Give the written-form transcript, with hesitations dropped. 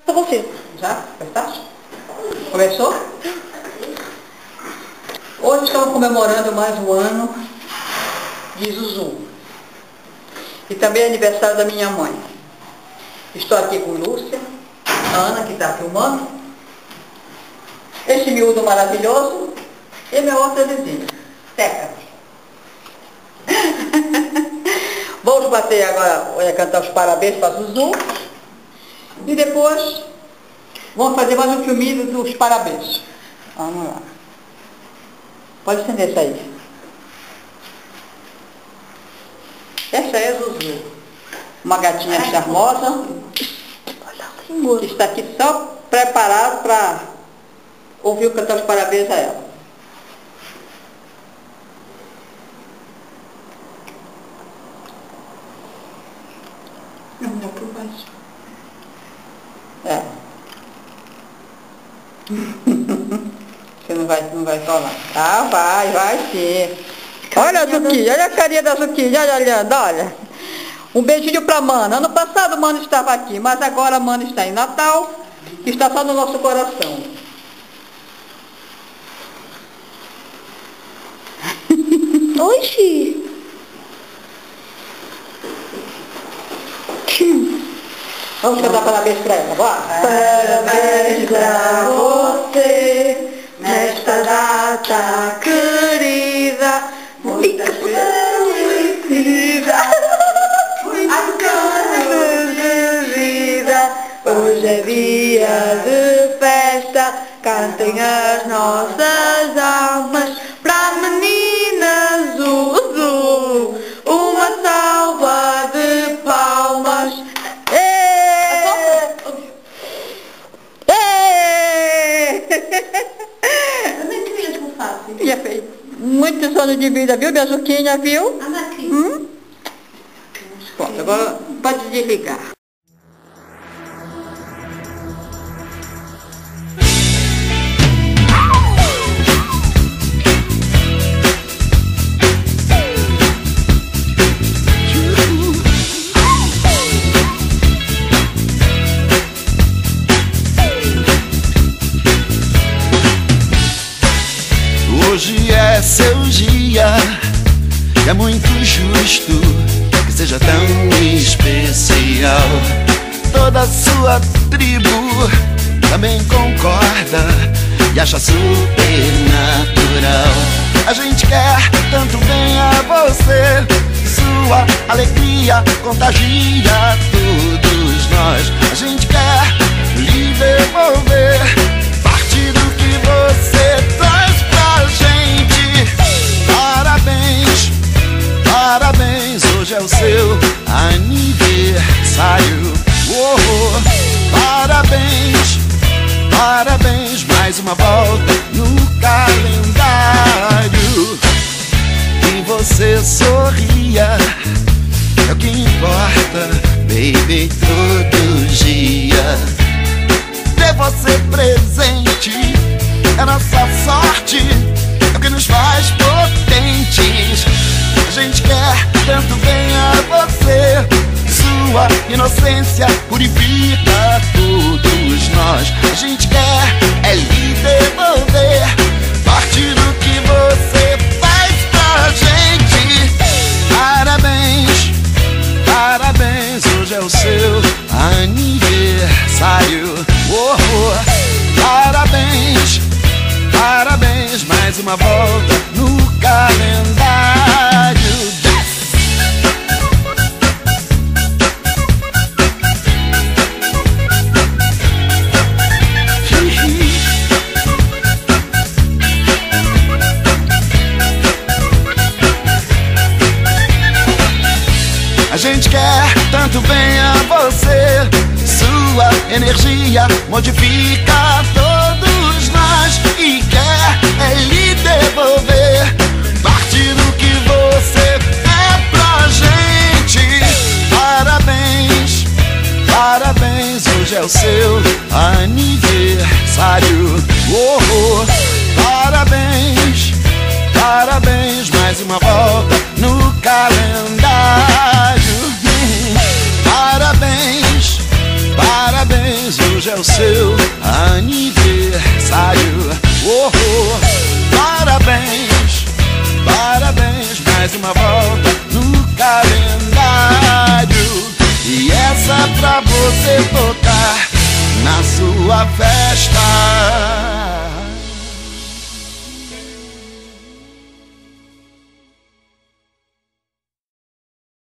Para você. Já? Apertaste? Começou? Hoje estamos comemorando mais um ano de Zuzu. E também é aniversário da minha mãe. Estou aqui com Lúcia, a Ana que está filmando, esse miúdo maravilhoso e minha outra vizinha, Teca. Vamos bater agora, cantar os parabéns para Zuzu. E depois vamos fazer mais um filminho dos parabéns. Vamos lá. Pode acender essa aí. Essa é a Zuzu. Uma gatinha charmosa. Que está aqui só preparado para ouvir o cantar os parabéns a ela. Não dá por baixo. É. Você não vai falar. Ah, vai sim. Olha a Zuquinha, olha a carinha da Zuquinha, olha. Um beijinho pra Mana. Ano passado Mana estava aqui, mas agora Mana está em Natal, que está só no nosso coração. Oxi! Vamos cantar parabéns pra ela, bora? Parabéns pra você, nesta data querida, muita felicidade, muitos anos de vida. Hoje é dia de festa, cantem as nossas almas pra menina Zuzu, uma salva de palmas. Eu nem queria que eu faça. Minha filha, muitos anos de vida, viu, minha Zuquinha, viu? Anda aqui. Pronto, agora pode desligar. Hoje é seu dia, e é muito justo que seja tão especial. Toda a sua tribo também concorda e acha super natural. A gente quer tanto bem a você, sua alegria contagia todos nós. A gente quer lhe devolver parte do que você traz pra gente. Parabéns, parabéns, hoje é o seu aniversário. Parabéns, parabéns, mais uma volta no calendário. E você sorria, é o que importa, baby, todo dia. Ter você presente é nossa sorte, é o que nos faz potentes. A gente quer tanto bem a você, sua inocência purifica todos nós. A gente quer é lhe devolver parte do que você faz pra gente. Parabéns, parabéns, hoje é o seu aniversário. Parabéns, parabéns, mais uma volta no calendário. A gente quer tanto bem a você, sua energia modifica todos nós e quer é lhe devolver parte do que você é pra gente. Parabéns, parabéns, hoje é o seu aniversário. Parabéns, parabéns, mais uma volta no calendário. Parabéns, parabéns, hoje é o no seu aniversário. Oh, oh, parabéns, parabéns, mais uma volta no calendário. E essa pra você tocar na sua festa.